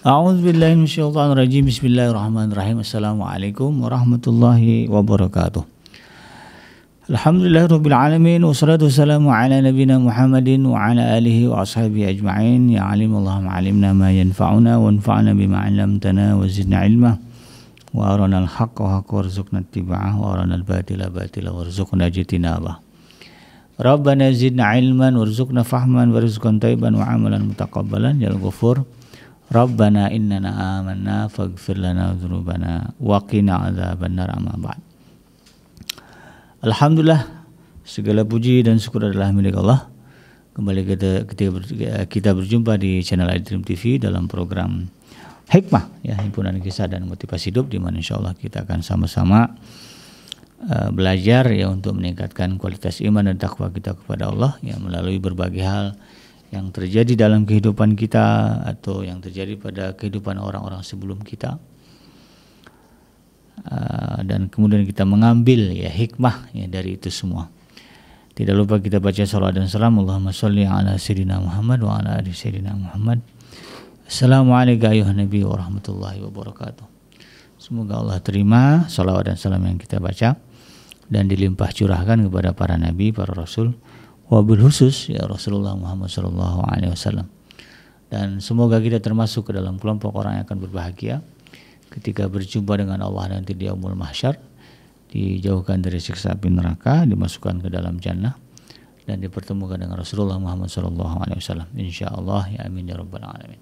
A'udzubillahi minasyaitonirrajim. Bismillahirrahmanirrahim. Assalamualaikum warahmatullahi wabarakatuh. Alhamdulillahirabbil alamin wassalatu wassalamu ala nabiyyina Muhammadin wa ala alihi wa ashabihi ajma'in. Ya alimallahu ma'alimna ma yanfa'una wa anfa'na bima 'allamtana wa zidna ilma wa aranal haqqa haqqa warzuqna ittiba'ah wa aranal batila batila warzuqna ijtinabah. Rabbana zidna ilman warzuqna fahman warzuqna thayyiban wa amalan mutaqabbalan ya ghafur. Rabbana innana amanna faghfir lana dzunubana wa qina adzabannar amma ba'd. Alhamdulillah, segala puji dan syukur adalah milik Allah. Kembali kita berjumpa di channel iDream TV dalam program Hikmah, ya, himpunan kisah dan motivasi hidup, di mana insyaallah kita akan sama-sama belajar ya untuk meningkatkan kualitas iman dan takwa kita kepada Allah ya melalui berbagai hal yang terjadi dalam kehidupan kita atau yang terjadi pada kehidupan orang-orang sebelum kita, dan kemudian kita mengambil ya hikmah ya dari itu semua. Tidak lupa kita baca salawat dan salam, Allahumma sholli ala sayyidina Muhammad wa ala ali sayyidina Muhammad. Assalamualaikum ayuhan nabi warahmatullahi wabarakatuh. Semoga Allah terima salawat dan salam yang kita baca dan dilimpah curahkan kepada para nabi, para rasul, wabil khusus ya Rasulullah Muhammad SAW. Dan semoga kita termasuk ke dalam kelompok orang yang akan berbahagia ketika berjumpa dengan Allah nanti di yaumul mahsyar, dijauhkan dari siksa api neraka, dimasukkan ke dalam jannah dan dipertemukan dengan Rasulullah Muhammad SAW. Insyaallah ya amin ya rabbal alamin.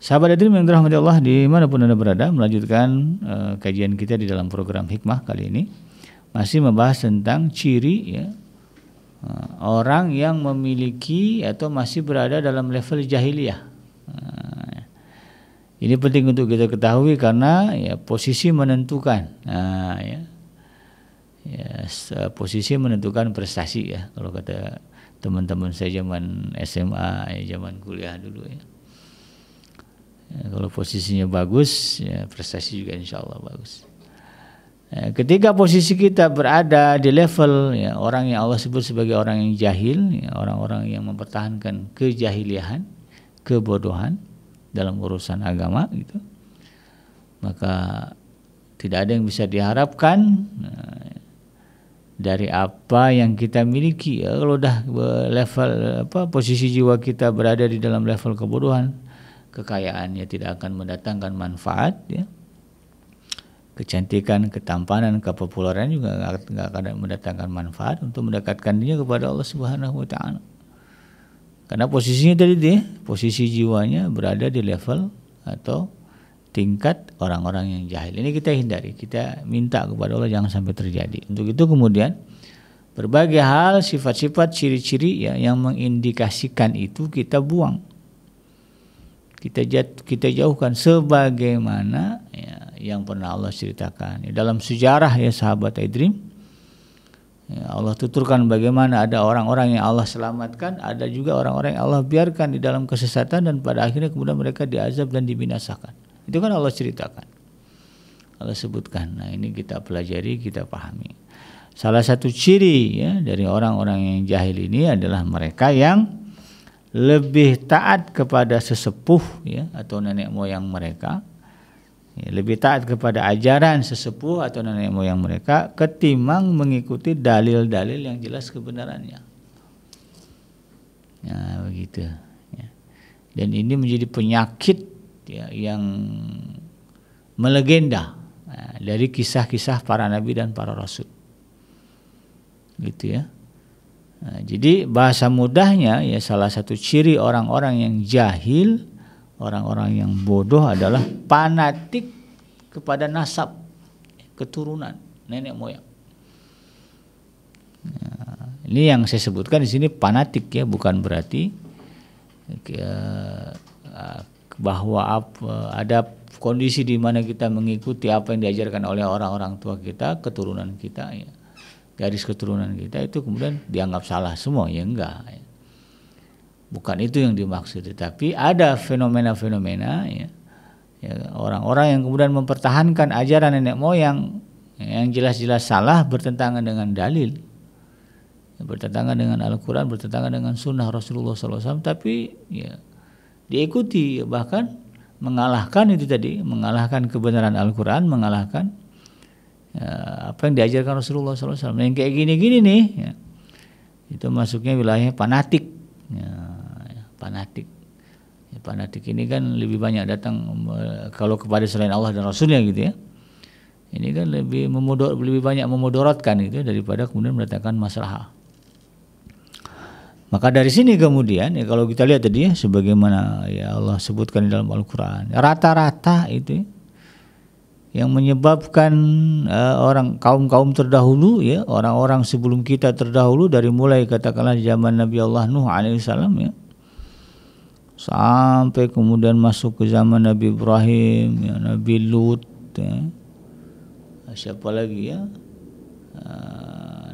Sahabat hadirin yang dirahmati Allah dimanapun Anda berada, melanjutkan kajian kita di dalam program Hikmah kali ini masih membahas tentang ciri ya orang yang memiliki atau masih berada dalam level jahiliyah. Ini penting untuk kita ketahui karena ya posisi menentukan. Posisi menentukan prestasi ya. Kalau kata teman-teman saya zaman SMA, zaman kuliah dulu ya. Kalau posisinya bagus, ya prestasi juga insyaallah bagus. Ketika posisi kita berada di level ya, orang yang Allah sebut sebagai orang yang jahil, ya, orang-orang yang mempertahankan kejahiliahan, kebodohan dalam urusan agama gitu, maka tidak ada yang bisa diharapkan dari apa yang kita miliki ya. Kalau udah level posisi jiwa kita berada di dalam level kebodohan, kekayaannya tidak akan mendatangkan manfaat ya. Kecantikan, ketampanan, kepopuleran juga nggak akan mendatangkan manfaat untuk mendekatkan dirinya kepada Allah Subhanahu Wa Taala. Karena posisinya tadi posisi jiwanya berada di level atau tingkat orang-orang yang jahil. Ini kita hindari, kita minta kepada Allah jangan sampai terjadi. Untuk itu kemudian berbagai hal, sifat-sifat, ciri-ciri ya, yang mengindikasikan itu kita buang. Kita jauhkan sebagaimana ya, yang pernah Allah ceritakan ya, dalam sejarah ya sahabat iDream ya, Allah tuturkan bagaimana ada orang-orang yang Allah selamatkan, ada juga orang-orang yang Allah biarkan di dalam kesesatan dan pada akhirnya kemudian mereka diazab dan dibinasakan. Itu kan Allah ceritakan, Allah sebutkan. Nah ini kita pelajari, kita pahami. Salah satu ciri ya dari orang-orang yang jahil ini adalah mereka yang lebih taat kepada sesepuh ya atau nenek moyang mereka, ya, lebih taat kepada ajaran sesepuh atau nenek moyang mereka ketimbang mengikuti dalil-dalil yang jelas kebenarannya. Ya begitu. Ya. Dan ini menjadi penyakit ya, yang melegenda dari kisah-kisah para nabi dan para rasul. Gitu ya. Nah, jadi bahasa mudahnya ya salah satu ciri orang-orang yang jahil, orang-orang yang bodoh adalah fanatik kepada nasab, keturunan, nenek moyang. Nah, ini yang saya sebutkan di sini fanatik ya, bukan berarti bahwa ada kondisi di mana kita mengikuti apa yang diajarkan oleh orang-orang tua kita, keturunan kita ya. Garis keturunan kita itu kemudian dianggap salah semua, ya enggak ya. Bukan itu yang dimaksud, tetapi ada fenomena-fenomena ya, orang-orang yang kemudian mempertahankan ajaran nenek moyang yang jelas-jelas salah, bertentangan dengan dalil, bertentangan dengan Al-Quran, bertentangan dengan sunnah Rasulullah SAW, tapi ya diikuti, bahkan mengalahkan itu tadi, mengalahkan kebenaran Al-Quran, mengalahkan apa yang diajarkan Rasulullah SAW. Yang kayak gini-gini nih, ya, itu masuknya wilayah fanatik. Ya, fanatik. Ya, fanatik ini kan lebih banyak datang kalau kepada selain Allah dan Rasulnya gitu ya. Ini kan lebih banyak memudaratkan itu daripada kemudian mendatangkan masalah. Maka dari sini kemudian ya kalau kita lihat tadi ya sebagaimana ya Allah sebutkan di dalam Al-Quran, rata-rata itu yang menyebabkan orang kaum terdahulu ya, orang-orang sebelum kita terdahulu dari mulai katakanlah zaman Nabi Allah Nuh alaihissalam ya, sampai kemudian masuk ke zaman Nabi Ibrahim ya, Nabi Lut ya, siapa lagi ya,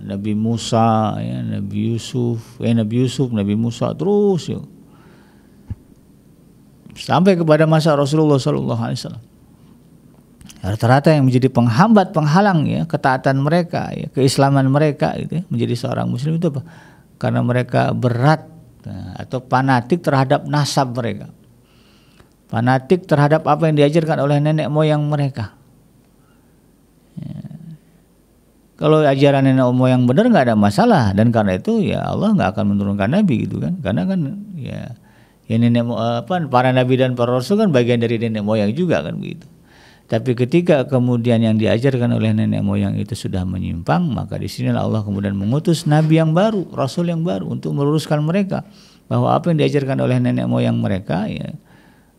Nabi Musa ya, Nabi Yusuf, Nabi Musa terus ya, sampai kepada masa Rasulullah SAW. Rata-rata yang menjadi penghambat-penghalang ya ketaatan mereka ya, keislaman mereka itu ya, menjadi seorang muslim itu apa? Karena mereka berat atau fanatik terhadap nasab mereka, fanatik terhadap apa yang diajarkan oleh nenek moyang mereka. Ya. Kalau ajaran nenek moyang benar nggak ada masalah, dan karena itu ya Allah nggak akan menurunkan nabi gitu kan, karena kan ya nenek para nabi dan para rasul kan bagian dari nenek moyang juga kan begitu. Tapi ketika kemudian yang diajarkan oleh nenek moyang itu sudah menyimpang, maka di sinilah Allah kemudian mengutus nabi yang baru, rasul yang baru untuk meluruskan mereka bahwa apa yang diajarkan oleh nenek moyang mereka ya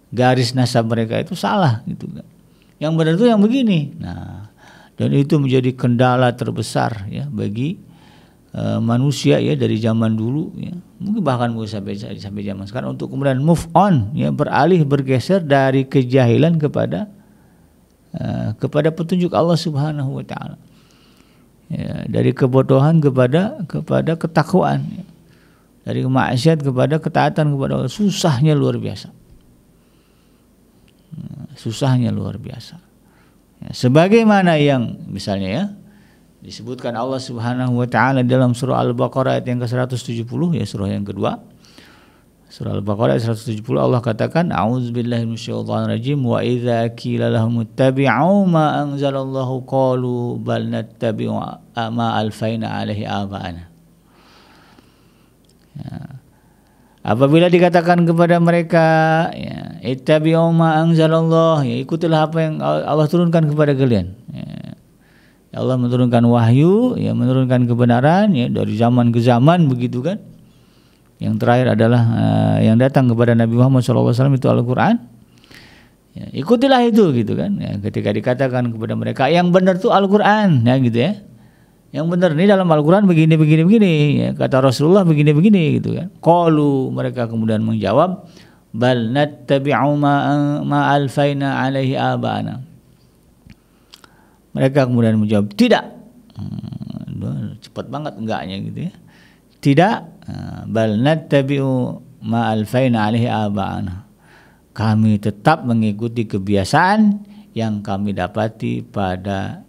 garis nasab mereka itu salah gitu kan. Yang benar itu yang begini. Nah, dan itu menjadi kendala terbesar ya bagi manusia ya dari zaman dulu ya, mungkin bahkan sampai zaman sekarang untuk kemudian move on ya, bergeser dari kejahilan kepada petunjuk Allah Subhanahu wa taala. Ya, dari kebodohan kepada ketakwaan ya. Dari maksiat kepada ketaatan kepada Allah, susahnya luar biasa. Susahnya luar biasa. Ya, sebagaimana yang misalnya ya disebutkan Allah Subhanahu wa taala dalam surah Al-Baqarah ayat yang ke-170 ya, surah yang kedua. Surah Al-Baqarah ayat 170 Allah katakan a'udzubillahi minasyaitonir rajim wa idza qila lahum ittabi'u ma anzalallahu qalu bal nattabi'u ma alfaina alaihi aba'ana. Ya. Apabila dikatakan kepada mereka ya, ittabi'u ma anzalallah, ya ikutilah apa yang Allah turunkan kepada kalian. Ya. Allah menurunkan wahyu, ya menurunkan kebenaran ya dari zaman ke zaman begitu kan. Yang terakhir adalah yang datang kepada Nabi Muhammad SAW itu Al-Quran. Ya, ikutilah itu gitu kan. Ya, ketika dikatakan kepada mereka yang benar itu Al-Quran ya gitu ya. Yang benar ini dalam Al-Quran begini ya, kata Rasulullah begini gitu kan. Qalu, mereka kemudian menjawab bal nattabi'u ma alfaina alaihi abana. Mereka kemudian menjawab tidak. Cepat banget enggaknya gitu ya. Tidak, bal nattabi'u ma alfaina alaihi abana. Kami tetap mengikuti kebiasaan yang kami dapati pada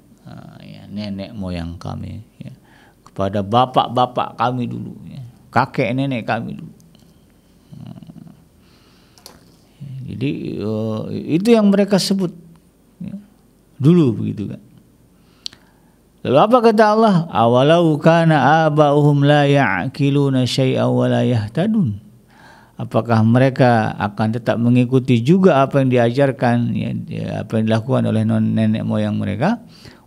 nenek moyang kami ya, kepada bapak-bapak kami dulu ya, kakek nenek kami dulu. Jadi itu yang mereka sebut ya, dulu begitu kan. Lalu apa kata Allah? Awalau kana aba'uhum la ya'qiluna syai'an wa la yahtadun. Apakah mereka akan tetap mengikuti juga apa yang diajarkan ya, apa yang dilakukan oleh nenek moyang mereka,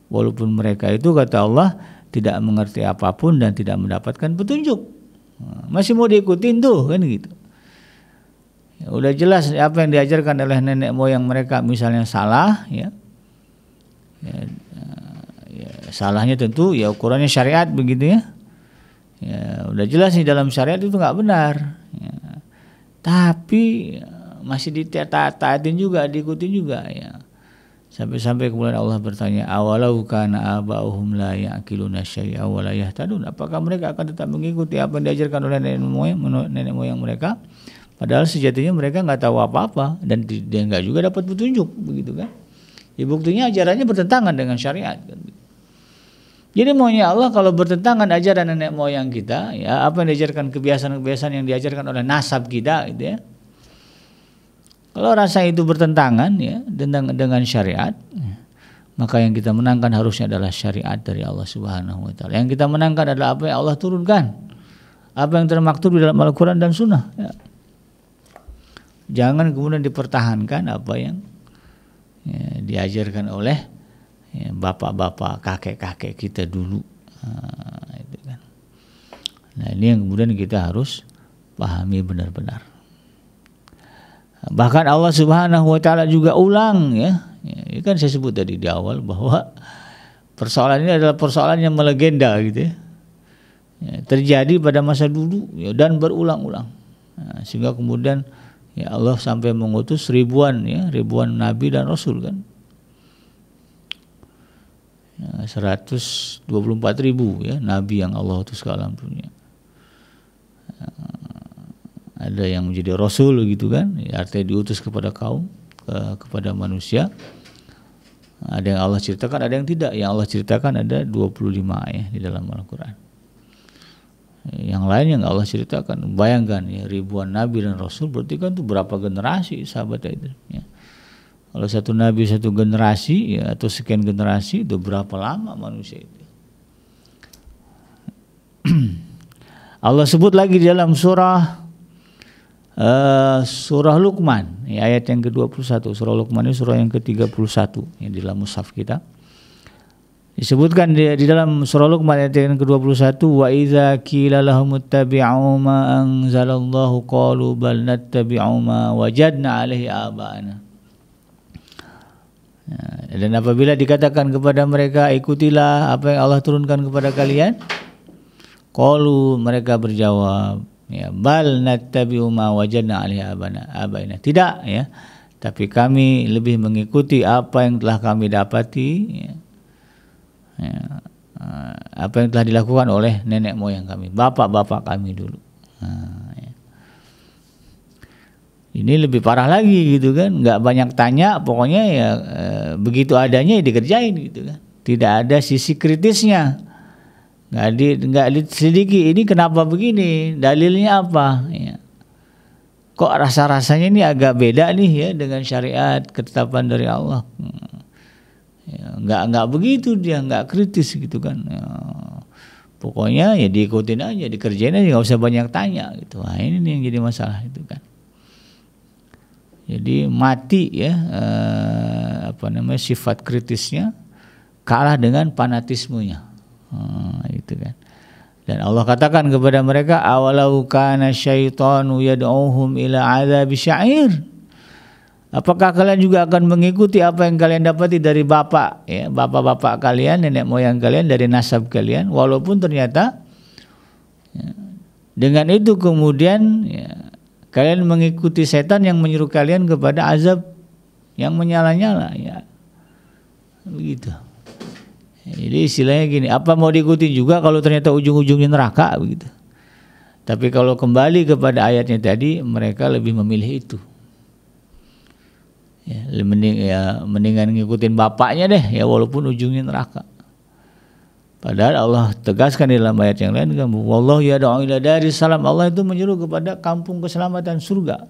walaupun mereka itu kata Allah tidak mengerti apapun dan tidak mendapatkan petunjuk. Masih mau diikutin tuh kan gitu. Ya, udah jelas apa yang diajarkan oleh nenek moyang mereka misalnya salah ya. Ya, salahnya tentu ya ukurannya syariat begitu ya. Ya udah jelas nih dalam syariat itu nggak benar. Ya. Tapi masih ditaatin juga, diikutin juga ya. Sampai kemudian Allah bertanya, awalau kana aba'uhum la ya'qiluna syai'an wa la yahtadun. Apakah mereka akan tetap mengikuti apa yang diajarkan oleh nenek moyang mereka? Padahal sejatinya mereka nggak tahu apa-apa dan nggak juga dapat petunjuk, begitu kan? Ya, buktinya ajarannya bertentangan dengan syariat. Kan? Jadi maunya Allah kalau bertentangan ajaran nenek moyang kita, ya apa yang diajarkan kebiasaan-kebiasaan yang diajarkan oleh nasab kita, gitu ya. Kalau rasa itu bertentangan ya dengan syariat, maka yang kita menangkan harusnya adalah syariat dari Allah Subhanahu wa taala. Yang kita menangkan adalah apa yang Allah turunkan, apa yang termaktub di dalam Al-Qur'an dan Sunnah ya. Jangan kemudian dipertahankan apa yang ya, diajarkan oleh ya, bapak-bapak, kakek-kakek kita dulu. Itu kan. Nah, ini yang kemudian kita harus pahami benar-benar. Bahkan Allah Subhanahu wa taala juga ulang ya. Ini kan saya sebut tadi di awal bahwa persoalan ini adalah persoalan yang melegenda gitu ya. Terjadi pada masa dulu ya, dan berulang-ulang. Nah, sehingga kemudian ya Allah sampai mengutus ribuan nabi dan rasul kan. 124.000 ya nabi yang Allah utus ke alam dunia. Ada yang menjadi rasul gitu kan, ya, artinya diutus kepada kaum, kepada manusia. Ada yang Allah ceritakan, ada yang tidak. Yang Allah ceritakan ada 25 ya di dalam Al-Qur'an. Yang lain yang Allah ceritakan, bayangkan ya ribuan nabi dan rasul, berarti kan itu berapa generasi sahabat itu ya. Kalau satu nabi satu generasi ya, atau sekian generasi, itu berapa lama manusia itu. Allah sebut lagi di dalam surah Luqman ya, ayat yang ke-21. Surah Luqman ini surah yang ke-31 yang di dalam mushaf kita. Disebutkan di dalam surah Luqman ayat yang ke-21, wa idza qila lahum ittabi'u ma anzalallahu qalu bal nattabi'u ma wajadna 'alaihi aba'ana. Dan apabila dikatakan kepada mereka ikutilah apa yang Allah turunkan kepada kalian, qalu mereka berjawab ya bal nattabi'u ma wajadna 'alaihi abaina. Tidak ya, tapi kami lebih mengikuti apa yang telah kami dapati ya. Ya, apa yang telah dilakukan oleh nenek moyang kami, bapak-bapak kami dulu. Nah, ya. Ini lebih parah lagi gitu kan, nggak banyak tanya, pokoknya ya begitu adanya ya dikerjain gitu kan. Tidak ada sisi kritisnya. Nggak diselidiki ini kenapa begini, dalilnya apa ya. Kok rasa-rasanya ini agak beda nih ya dengan syariat ketetapan dari Allah ya, nggak begitu, dia nggak kritis gitu kan ya. Pokoknya ya diikutin aja, dikerjain aja, nggak usah banyak tanya gitu. Nah, ini nih yang jadi masalah itu kan. Jadi mati ya sifat kritisnya kalah dengan fanatismenya. Itu kan. Dan Allah katakan kepada mereka, awalau kana syaitanu yad'uhum ila adzabi sya'ir. Apakah kalian juga akan mengikuti apa yang kalian dapati dari bapak-bapak kalian, nenek moyang kalian, dari nasab kalian, walaupun ternyata ya, dengan itu kemudian ya, kalian mengikuti setan yang menyuruh kalian kepada azab yang menyala-nyala ya. Begitu. Jadi istilahnya gini, apa mau diikuti juga kalau ternyata ujung-ujungnya neraka begitu. Tapi kalau kembali kepada ayatnya tadi, mereka lebih memilih itu. Ya, mendingan ngikutin bapaknya deh ya walaupun ujungnya neraka. Padahal Allah tegaskan di dalam ayat yang lain kan, wallahu yad'u ila daris salam, Allah itu menyuruh kepada kampung keselamatan surga.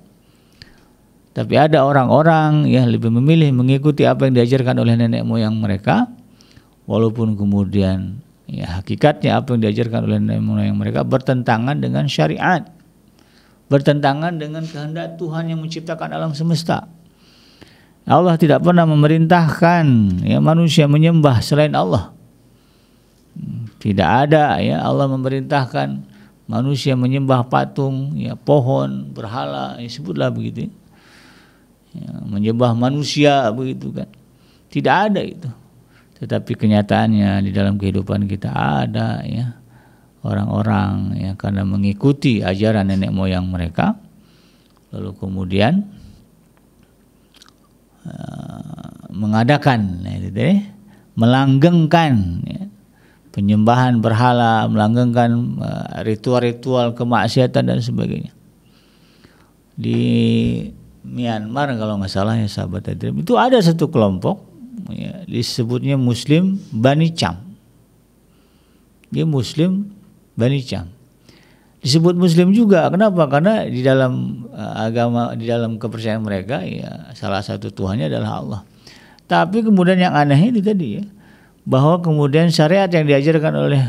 Tapi ada orang-orang yang lebih memilih mengikuti apa yang diajarkan oleh nenek moyang mereka, walaupun kemudian ya hakikatnya apa yang diajarkan oleh nenek moyang mereka bertentangan dengan syariat, bertentangan dengan kehendak Tuhan yang menciptakan alam semesta. Allah tidak pernah memerintahkan ya manusia menyembah selain Allah. Tidak ada ya Allah memerintahkan manusia menyembah patung, ya pohon, berhala, ya sebutlah begitu. Ya, menyembah manusia begitu kan. Tidak ada itu. Tetapi kenyataannya di dalam kehidupan kita ada ya orang-orang yang karena mengikuti ajaran nenek moyang mereka, lalu kemudian mengadakan melanggengkan ya, penyembahan berhala, melanggengkan ritual-ritual kemaksiatan dan sebagainya. Di Myanmar kalau nggak salah ya sahabat Adrim, itu ada satu kelompok ya, disebutnya Muslim Bani Cham. Dia Muslim Bani Cham. Disebut Muslim juga, kenapa? Karena di dalam agama, di dalam kepercayaan mereka ya salah satu Tuhannya adalah Allah. Tapi kemudian yang aneh itu tadi ya, bahwa kemudian syariat yang diajarkan oleh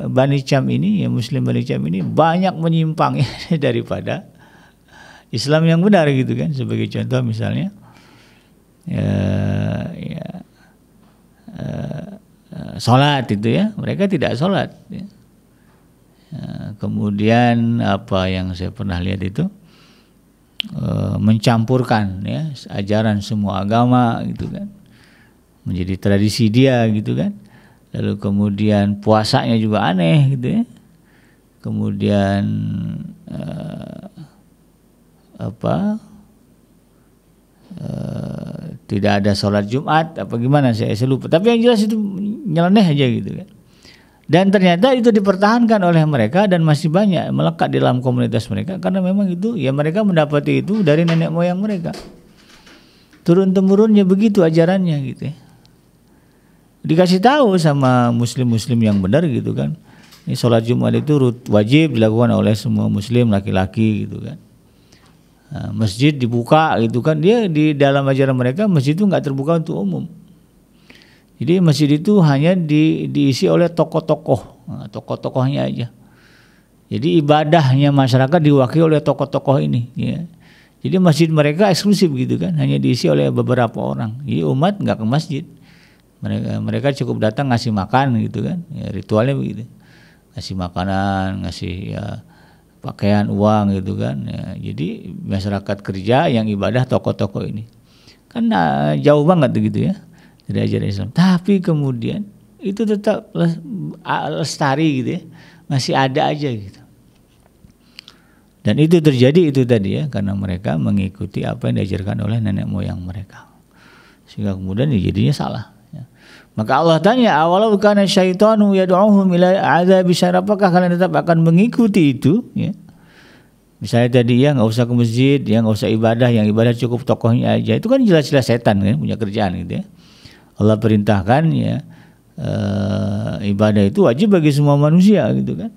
Bani Cham ini, ya Muslim Bani Cham ini banyak menyimpang ya, daripada Islam yang benar gitu kan. Sebagai contoh misalnya sholat itu ya, mereka tidak sholat ya. Kemudian apa yang saya pernah lihat itu mencampurkan ya ajaran semua agama gitu kan, menjadi tradisi dia gitu kan. Lalu kemudian puasanya juga aneh gitu ya. Kemudian tidak ada sholat Jumat apa gimana saya lupa. Tapi yang jelas itu nyeleneh aja gitu kan. Dan ternyata itu dipertahankan oleh mereka dan masih banyak melekat di dalam komunitas mereka, karena memang itu ya mereka mendapati itu dari nenek moyang mereka. Turun temurunnya begitu ajarannya gitu ya. Dikasih tahu sama muslim-muslim yang benar gitu kan. Ini sholat Jumat itu wajib dilakukan oleh semua muslim laki-laki gitu kan. Nah, masjid dibuka gitu kan. Dia di dalam ajaran mereka masjid itu enggak terbuka untuk umum. Jadi masjid itu hanya diisi oleh tokoh-tokoh, tokoh-tokohnya aja. Jadi ibadahnya masyarakat diwakili oleh tokoh-tokoh ini. Ya. Jadi masjid mereka eksklusif gitu kan, hanya diisi oleh beberapa orang. Jadi umat nggak ke masjid. Mereka cukup datang ngasih makan gitu kan, ya, ritualnya begitu. Ngasih makanan, ngasih ya, pakaian, uang gitu kan. Ya. Jadi masyarakat kerja yang ibadah tokoh-tokoh ini. Kan jauh banget gitu ya dari ajaran Islam. Tapi kemudian itu tetap lestari gitu ya, masih ada aja gitu. Dan itu terjadi itu tadi ya, karena mereka mengikuti apa yang diajarkan oleh nenek moyang mereka, sehingga kemudian jadinya salah ya. Maka Allah tanya, awalau kana syaitanu yad'uhum ila adzabi syar, apakah kalian tetap akan mengikuti itu ya? Misalnya tadi ya nggak usah ke masjid, ya nggak usah ibadah, yang ibadah cukup tokohnya aja, itu kan jelas-jelas setan kan, punya kerjaan gitu ya. Allah perintahkan ya ibadah itu wajib bagi semua manusia gitu kan.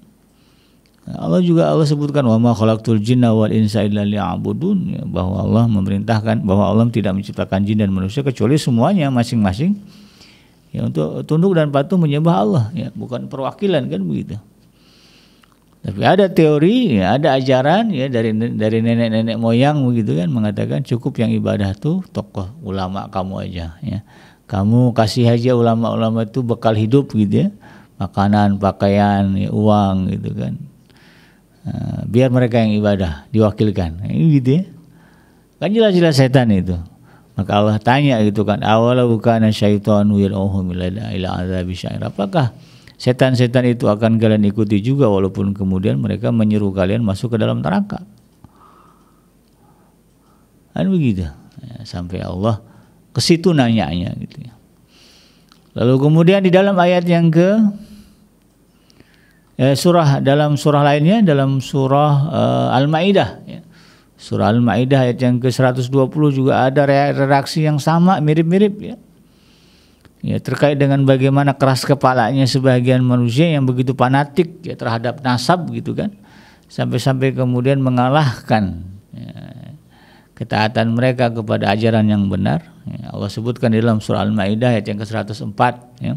Allah sebutkan wa ma khalaqtul jinna wal insa illa liya'budun ya, bahwa Allah memerintahkan bahwa Allah tidak menciptakan jin dan manusia kecuali semuanya masing-masing ya untuk tunduk dan patuh menyembah Allah ya, bukan perwakilan kan begitu. Tapi ada teori ya, ada ajaran ya dari nenek-nenek moyang begitu kan, mengatakan cukup yang ibadah tuh tokoh ulama kamu aja ya. Kamu kasih aja ulama-ulama itu bekal hidup gitu ya, makanan, pakaian, ya, uang gitu kan. Biar mereka yang ibadah diwakilkan, gitu ya. Kan jelas-jelas setan itu. Maka Allah tanya gitu kan, awalau kana syaitanu yad'uhum ila adzabi sya'ir. Apakah setan-setan itu akan kalian ikuti juga walaupun kemudian mereka menyeru kalian masuk ke dalam neraka? Kan begitu. Ya, sampai Allah ke situ nanyanya gitu ya. Lalu kemudian di dalam ayat yang dalam surah lainnya, dalam surah Al-Maidah ya. Surah Al-Maidah ayat yang ke-120 juga ada reaksi yang sama, mirip-mirip ya. Ya, terkait dengan bagaimana keras kepalanya sebagian manusia yang begitu fanatik ya terhadap nasab gitu kan. Sampai-sampai kemudian mengalahkan ya, ketaatan mereka kepada ajaran yang benar ya, Allah sebutkan di dalam surah Al-Maidah ayat yang ke-104 ya.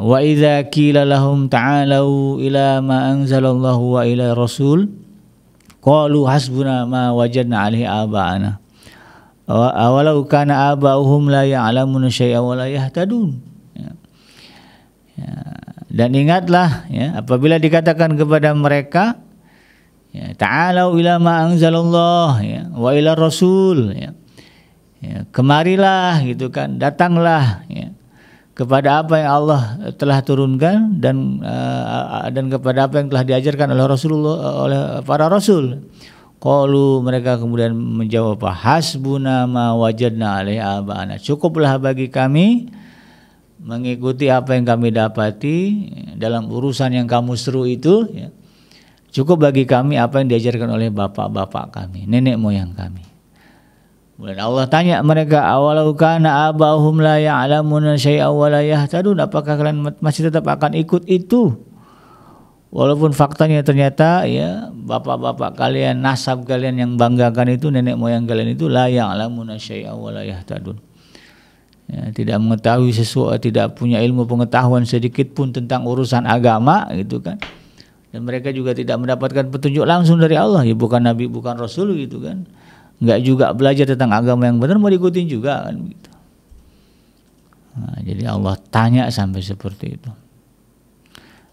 Wa idza qila lahum ta'alu ila ma anzalallahu wa ila rasul qalu hasbuna ma wajadna alaihi aba'ana awalau kana aba'uhum la ya'lamuna syai'an wa la yahtadun ya. Ya. Dan ingatlah ya, apabila dikatakan kepada mereka ya, ta'alau ila ma anzalallah ya, wa ila rasul ya. Ya, kemarilah gitu kan, datanglah ya, kepada apa yang Allah telah turunkan dan kepada apa yang telah diajarkan oleh Rasulullah, oleh para rasul. Qalu, mereka kemudian menjawab, hasbuna ma wajadna alaihi aba'ana, cukuplah bagi kami mengikuti apa yang kami dapati dalam urusan yang kamu seru itu ya. Cukup bagi kami apa yang diajarkan oleh bapak-bapak kami, nenek moyang kami. Kemudian Allah tanya mereka, awalau kana abahum la ya'lamuna syai'an wa la yahtadun, apakah kalian masih tetap akan ikut itu Walaupun faktanya ternyata ya bapak-bapak kalian, nasab kalian yang banggakan itu, nenek moyang kalian itu la ya'lamuna syai'an wa la yahtadun. Ya, tidak mengetahui sesuatu, tidak punya ilmu pengetahuan sedikit pun tentang urusan agama gitu kan. Dan mereka juga tidak mendapatkan petunjuk langsung dari Allah, ya bukan nabi, bukan rasul gitu kan. Enggak juga belajar tentang agama yang benar, mau diikutin juga kan gitu. Nah, jadi Allah tanya sampai seperti itu.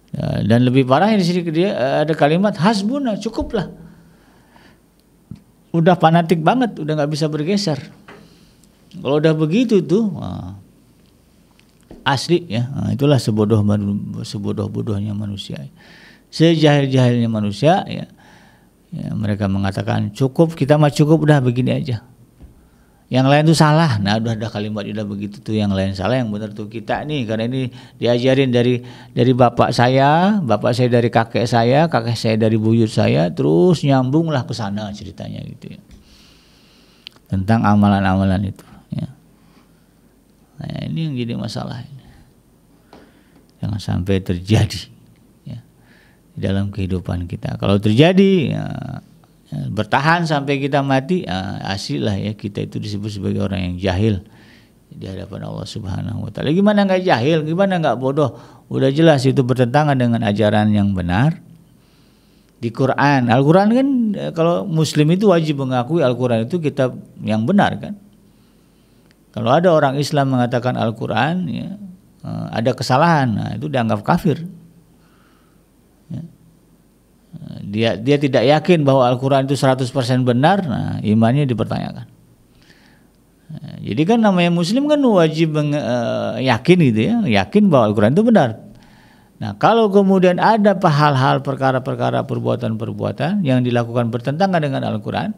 Ya, dan lebih parahnya di sini dia ada kalimat hasbuna, cukuplah. Udah fanatik banget, udah nggak bisa bergeser. Kalau udah begitu tuh, asli ya, itulah sebodoh-bodohnya manusia, sejahil-jahilnya manusia ya. Ya, mereka mengatakan cukup, kita mah cukup, udah begini aja. Yang lain tuh salah. Nah, udah ada kalimat udah begitu tuh, yang lain salah, yang benar tuh kita nih, karena ini diajarin dari bapak saya dari kakek saya dari buyut saya, terus nyambunglah ke sana ceritanya gitu ya. Tentang amalan-amalan itu ya. Nah, ini yang jadi masalah ini. Jangan sampai terjadi ya di dalam kehidupan kita. Kalau terjadi ya, bertahan sampai kita mati, asli lah ya, kita itu disebut sebagai orang yang jahil di hadapan Allah Subhanahu wa taala. Gimana enggak jahil, gimana enggak bodoh? Udah jelas itu bertentangan dengan ajaran yang benar di Quran. Al-Quran kan, kalau muslim itu wajib mengakui Al-Quran itu kitab yang benar kan. Kalau ada orang Islam mengatakan Al-Quran ya, ada kesalahan, nah itu dianggap kafir. Dia tidak yakin bahwa Al-Quran itu 100% benar, nah imannya dipertanyakan. Nah, jadi kan namanya muslim kan wajib yakin gitu ya, yakin bahwa Al-Quran itu benar. Nah, kalau kemudian ada hal-hal, perkara-perkara, perbuatan-perbuatan yang dilakukan bertentangan dengan Al-Quran,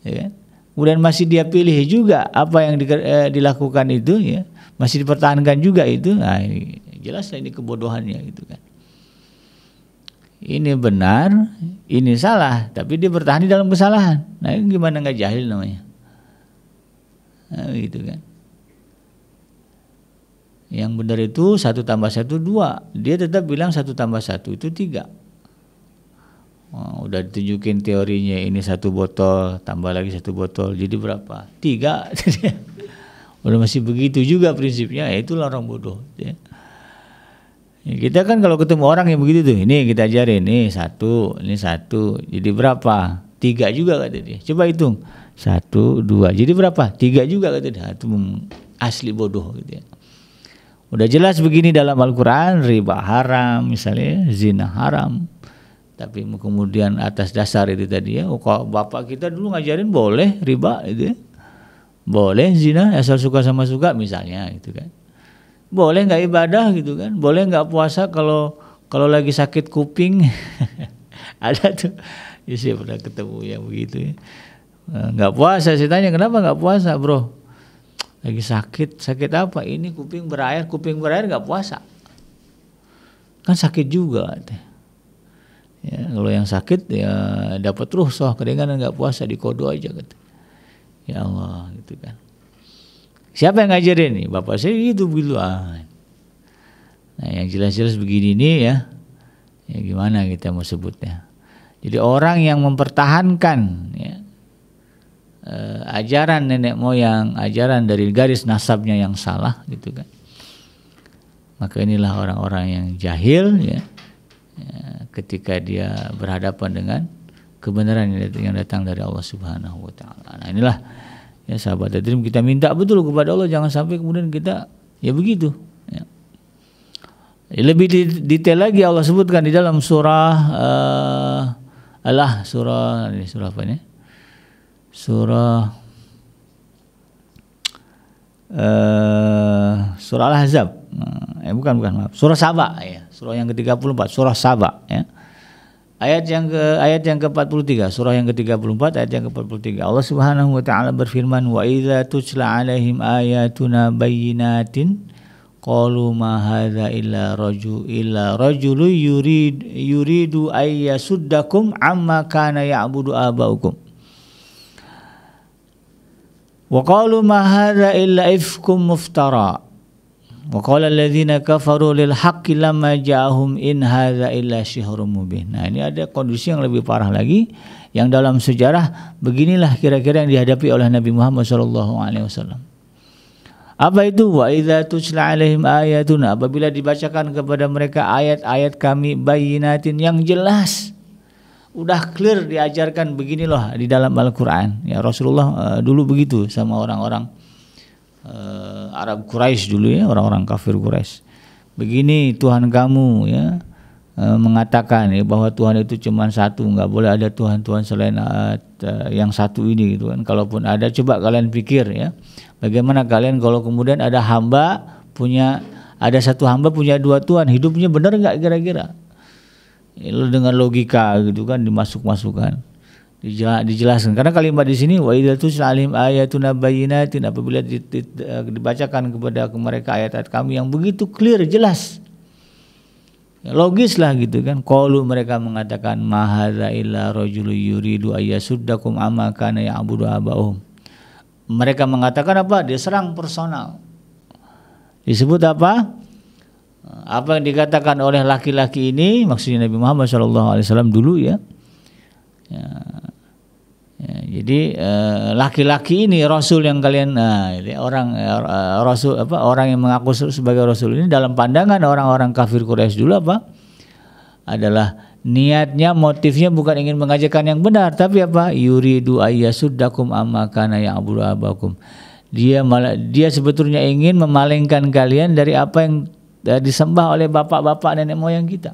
ya kan? Kemudian masih dia pilih juga apa yang dilakukan itu ya, masih dipertahankan juga itu, nah ini jelas ini kebodohannya gitu kan. Ini benar, ini salah, tapi dia bertahan di dalam kesalahan. Nah, ini gimana nggak jahil namanya? Nah, gitu kan. Yang benar itu 1 tambah 1 2. Dia tetap bilang 1 tambah 1 itu 3. Udah ditunjukin teorinya, ini 1 botol tambah lagi 1 botol jadi berapa? 3. Udah masih begitu juga prinsipnya, ya itulah orang bodoh ya. Ya, kita kan kalau ketemu orang yang begitu tuh, ini kita ajarin, ini 1, jadi berapa? 3 juga kata dia. Coba hitung, 1, 2, jadi berapa? 3 juga kata dia. Itu asli bodoh gitu ya. Udah jelas begini dalam Al-Quran, riba haram misalnya, zina haram. Tapi kemudian atas dasar itu tadi ya, kalau bapak kita dulu ngajarin boleh riba gitu ya. Boleh zina, asal suka sama suka misalnya gitu kan. Boleh nggak ibadah gitu kan, boleh nggak puasa kalau lagi sakit kuping. Ada tuh, ya saya pernah ketemu yang begitu ya. Nggak puasa, saya tanya kenapa nggak puasa bro? Lagi sakit apa? Ini kuping berair nggak puasa. Kan sakit juga. Ya, kalau yang sakit ya dapat rukhsah, keringanan nggak puasa, dikodo aja kata. Ya Allah gitu kan. Siapa yang ngajarin nih? Bapak saya gitu begitu. Nah, yang jelas-jelas begini nih ya. Ya gimana kita mau sebutnya? Jadi orang yang mempertahankan ya, ajaran nenek moyang, ajaran dari garis nasabnya yang salah gitu kan. Maka inilah orang-orang yang jahil ya, ketika dia berhadapan dengan kebenaran yang datang dari Allah Subhanahu wa taala. Nah, inilah ya sahabat hadirin, kita minta betul kepada Allah jangan sampai kemudian kita ya begitu ya. Lebih detail lagi Allah sebutkan di dalam surah surah apa ini? Surah Al-Ahzab. Bukan maaf. Surah Saba ya. Surah yang ke-34, surah Saba ya. Ayat yang ke-43, surah yang ke-34 ayat yang ke-43. Allah Subhanahu wa taala berfirman, "Wa idza tutla 'alaihim ayatuna bayyinatin qalu ma hadza illa rajulun yuridu ay yasuddakum amma kana ya'budu abaukum. Wa qalu ma hadza illa ifkum muftara. Wa qala alladziina kafaru lil haqqi lamma ja'ahum in hadza illa syihrun mubin. Nah, ini ada kondisi yang lebih parah lagi, yang dalam sejarah beginilah kira-kira yang dihadapi oleh Nabi Muhammad SAW. Apa itu? Wa idza tutla alaihim ayatuna, apabila dibacakan kepada mereka ayat-ayat kami bayyinatin yang jelas, udah clear diajarkan begini loh di dalam Al-Qur'an. Ya, Rasulullah dulu begitu sama orang-orang Arab Quraisy dulu ya, orang-orang kafir Quraisy. Begini Tuhan kamu ya, mengatakan ya bahwa Tuhan itu cuma satu, nggak boleh ada Tuhan-Tuhan selain yang satu ini gitu kan. Kalaupun ada, coba kalian pikir ya, bagaimana kalian kalau kemudian ada satu hamba punya dua Tuhan, hidupnya benar nggak kira-kira? Ya, dengan logika gitu kan dimasuk-masukkan, dijelaskan. Karena kalimat di sini wa idza tutla alaihim ayatuna bayyinatin, apabila dibacakan kepada mereka ayat-ayat kami yang begitu clear, jelas, ya, logis lah gitu kan. Qalu, mereka mengatakan ma hadza illa rajulun yuridu ayyasuddakum amma kana ya'budu aba'uhum. Mereka mengatakan apa? Diserang personal. Disebut apa? Apa yang dikatakan oleh laki-laki ini, maksudnya Nabi Muhammad SAW dulu ya. Ya, jadi laki-laki ini Rasul yang kalian Rasul orang yang mengaku sebagai Rasul ini dalam pandangan orang-orang kafir Quraisy dulu apa? Adalah niatnya, motifnya bukan ingin mengajarkan yang benar, tapi apa? Yuridu ayyasuddakum amma kana ya'budu abakum. Dia sebetulnya ingin memalingkan kalian dari apa yang disembah oleh bapak-bapak nenek moyang kita.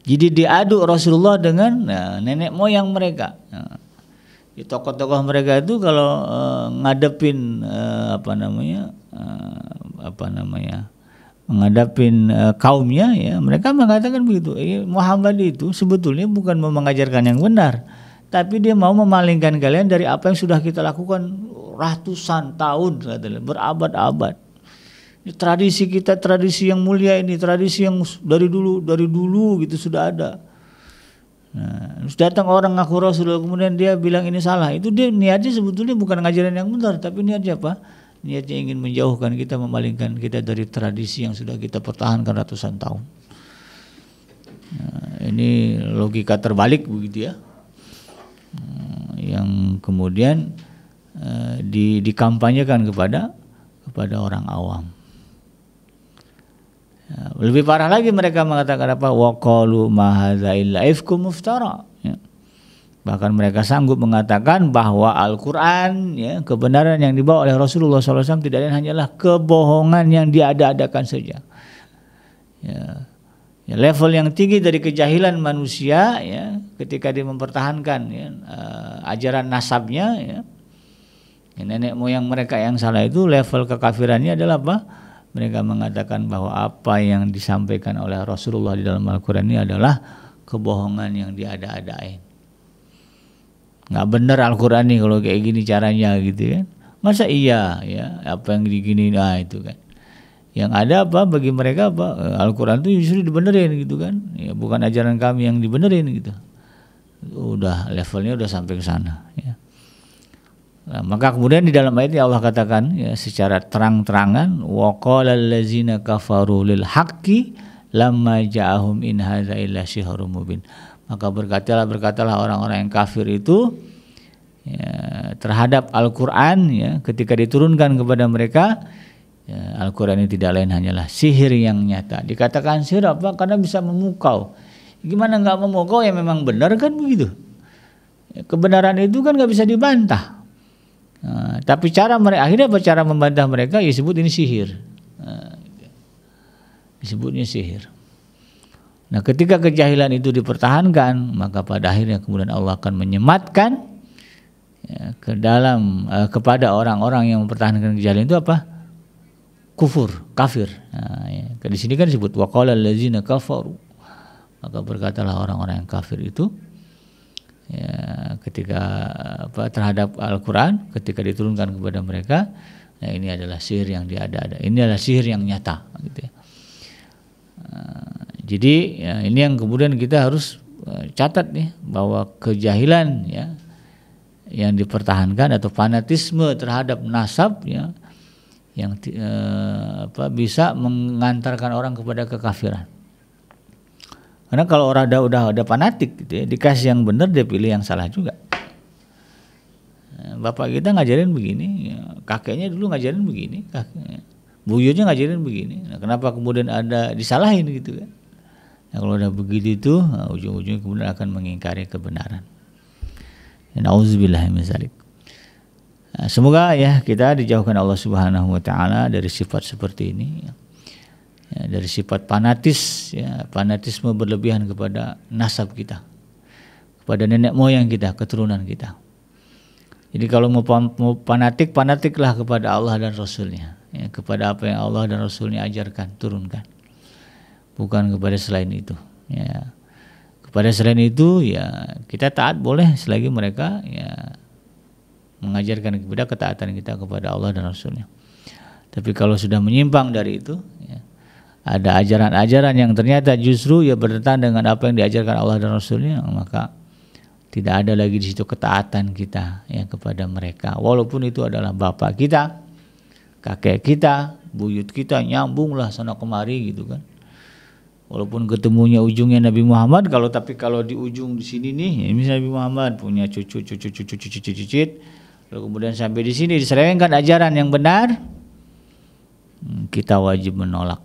Jadi diaduk Rasulullah dengan nenek moyang mereka. Tokoh-tokoh mereka itu kalau ngadepin menghadapin kaumnya ya, mereka mengatakan begitu. Muhammad itu sebetulnya bukan mau mengajarkan yang benar, tapi dia mau memalingkan kalian dari apa yang sudah kita lakukan ratusan tahun, berabad-abad. Ini tradisi kita, tradisi yang mulia ini, tradisi yang dari dulu gitu sudah ada. Nah, datang orang ngaku Rasul, kemudian dia bilang ini salah. Itu dia niatnya sebetulnya bukan ngajarin yang benar, tapi niatnya apa? Niatnya ingin menjauhkan kita, memalingkan kita dari tradisi yang sudah kita pertahankan ratusan tahun. Nah, ini logika terbalik begitu ya, yang kemudian dikampanyekan kepada orang awam. Lebih parah lagi, mereka mengatakan apa? Wa qalu ma hadza illa ifkum muftara. Ya. Bahkan mereka sanggup mengatakan bahwa Al-Quran ya, kebenaran yang dibawa oleh Rasulullah SAW tidak lain hanyalah kebohongan yang diada-adakan saja. Ya. Ya, level yang tinggi dari kejahilan manusia ya, ketika dia mempertahankan ya, ajaran nasabnya ya, nenek moyang mereka yang salah itu, level kekafirannya adalah apa? Mereka mengatakan bahwa apa yang disampaikan oleh Rasulullah di dalam Al-Quran ini adalah kebohongan yang diada-adain. Nggak benar Al-Quran nih kalau kayak gini caranya gitu kan. Masa iya ya apa yang digini, nah itu kan. Yang ada apa bagi mereka apa? Al-Quran itu justru dibenerin gitu kan. Ya, bukan ajaran kami yang dibenerin gitu. Udah levelnya udah sampai ke sana ya. Nah, maka kemudian di dalam ayat ini Allah katakan ya, secara terang-terangan wa qala allazina kafaru lil haqqi lamma ja'ahum in hadza illa syihrun mubin. Maka berkatalah orang-orang yang kafir itu ya, terhadap Al-Qur'an ya, ketika diturunkan kepada mereka ya, Al-Qur'an ini tidak lain hanyalah sihir yang nyata. Dikatakan sihir apa? Karena bisa memukau. Gimana enggak memukau ya, memang benar kan begitu. Ya, kebenaran itu kan enggak bisa dibantah. Nah, tapi akhirnya apa cara membantah mereka? Ya disebut ini sihir. Nah, disebutnya sihir. Nah, ketika kejahilan itu dipertahankan, maka pada akhirnya kemudian Allah akan menyematkan ya, kepada orang-orang yang mempertahankan kejahilan itu apa? Kafir. Nah, ya. Di sini kan disebut wa qala allazina kafaru. Maka berkatalah orang-orang yang kafir itu ya, ketika terhadap Al-Quran ketika diturunkan kepada mereka, ya, ini adalah sihir yang diada-ada, ini adalah sihir yang nyata gitu ya. Jadi ya, ini yang kemudian kita harus catat nih, bahwa kejahilan ya yang dipertahankan atau fanatisme terhadap nasab ya, yang bisa mengantarkan orang kepada kekafiran. Karena kalau orang udah fanatik gitu ya, dikasih yang benar dia pilih yang salah juga. Bapak kita ngajarin begini, kakeknya dulu ngajarin begini, buyutnya ngajarin begini. Nah, kenapa kemudian ada disalahin gitu kan? Nah, kalau udah begitu itu, ujung-ujungnya kemudian akan mengingkari kebenaran. Nauzubillah min dzalik. Semoga ya kita dijauhkan Allah Subhanahu wa taala dari sifat seperti ini. Ya, dari sifat fanatis, ya, fanatisme berlebihan kepada nasab kita, kepada nenek moyang kita, keturunan kita. Jadi kalau mau fanatiklah kepada Allah dan Rasulnya, ya, kepada apa yang Allah dan Rasulnya ajarkan, turunkan, bukan kepada selain itu. Ya, kepada selain itu ya kita taat boleh selagi mereka ya mengajarkan kepada ketaatan kita kepada Allah dan Rasulnya. Tapi kalau sudah menyimpang dari itu, ya, ada ajaran-ajaran yang ternyata justru ya bertentangan dengan apa yang diajarkan Allah dan Rasulnya, maka tidak ada lagi di situ ketaatan kita ya kepada mereka. Walaupun itu adalah bapak kita, kakek kita, buyut kita, nyambunglah sana kemari gitu kan. Walaupun ketemunya ujungnya Nabi Muhammad, tapi kalau di ujung di sini nih, ya misalnya Nabi Muhammad punya cucu, lalu kemudian sampai di sini diselewengkan ajaran yang benar, kita wajib menolak.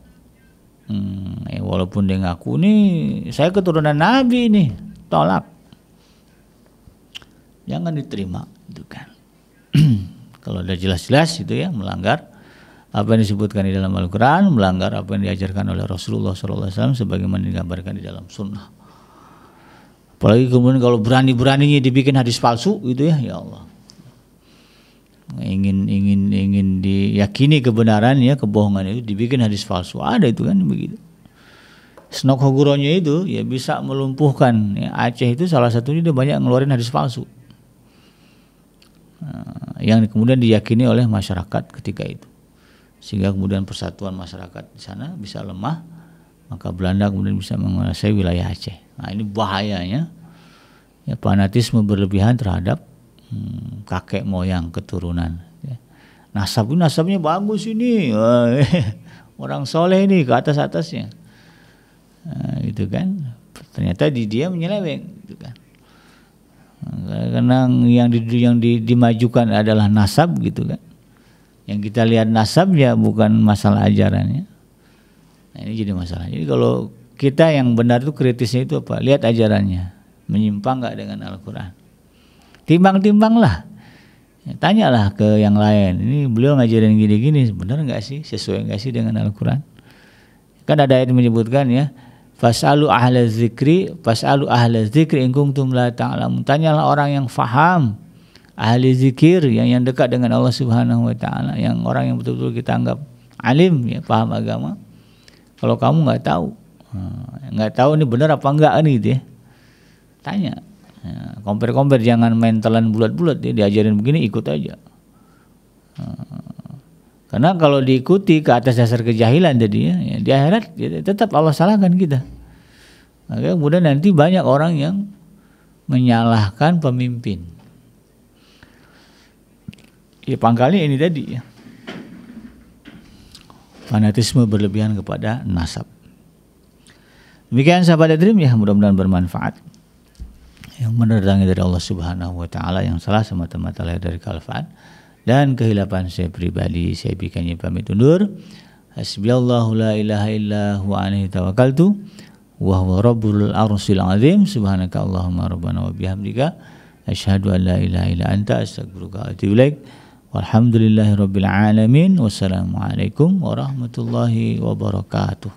Walaupun dia ngaku nih, saya keturunan Nabi nih, tolak. Jangan diterima, itu kan. Kalau udah jelas-jelas itu ya melanggar apa yang disebutkan di dalam Al-Quran, melanggar apa yang diajarkan oleh Rasulullah SAW sebagaimana digambarkan di dalam sunnah. Apalagi kemudian kalau berani-beraninya dibikin hadis palsu gitu ya Allah. Ingin diyakini kebenaran ya, kebohongan itu dibikin hadis palsu. Ada itu kan begitu. Snok Hoguronya itu ya bisa melumpuhkan ya, Aceh itu salah satunya dia banyak ngeluarin hadis palsu. Yang kemudian diyakini oleh masyarakat ketika itu. Sehingga kemudian persatuan masyarakat di sana bisa lemah, maka Belanda kemudian bisa menguasai wilayah Aceh. Nah ini bahayanya ya, fanatisme berlebihan terhadap kakek moyang keturunan. Ya. Nasabnya bagus ini, orang soleh ini ke atasnya, gitu kan. Ternyata dia menyeleweng, gitu kan. Karena yang dimajukan adalah nasab, gitu kan. Yang kita lihat nasabnya bukan masalah ajarannya. Nah, ini jadi masalah. Jadi kalau kita yang benar itu kritisnya itu apa? Lihat ajarannya, menyimpang nggak dengan Al-Quran. Timbang-timbanglah, ya, tanyalah ke yang lain. Ini beliau ngajarin gini-gini, benar nggak sih? Sesuai nggak sih dengan Al-Quran? Kan ada ayat menyebutkan ya, Fas'alu ahla dzikri in kuntum la ta'lamun. Tanyalah orang yang faham. Ahli zikir yang dekat dengan Allah Subhanahu wa taala, yang orang yang betul-betul kita anggap alim ya, paham agama. Kalau kamu nggak tahu ini benar apa enggak nih gitu ya. Tanya. Ya, compare jangan main telan bulat-bulat ya, diajarin begini ikut aja. Karena kalau diikuti ke atas dasar kejahilan jadinya ya, di akhirat ya, tetap Allah salahkan kita. Maka kemudian nanti banyak orang yang menyalahkan pemimpin. Ya pangkalnya ini tadi ya, fanatisme berlebihan kepada nasab. Demikian sahabat Dream ya, mudah-mudahan bermanfaat. Yang mendatangi dari Allah Subhanahu wa taala, yang salah semata-mata lahir dari kealfaan dan kehilapan saya pribadi. Saya bikinnya pamit undur. Hasbiyallahu la ilaha illa huwa alaihi tawakkaltu wa huwa rabbul arsyil azim. Subhanaka Allahumma rabbana wa bihamdika asyhadu an la ilaha illa anta astaghfiruka wa atubu ilaik. Walhamdulillahi rabbil alamin. Wassalamualaikum warahmatullahi wabarakatuh.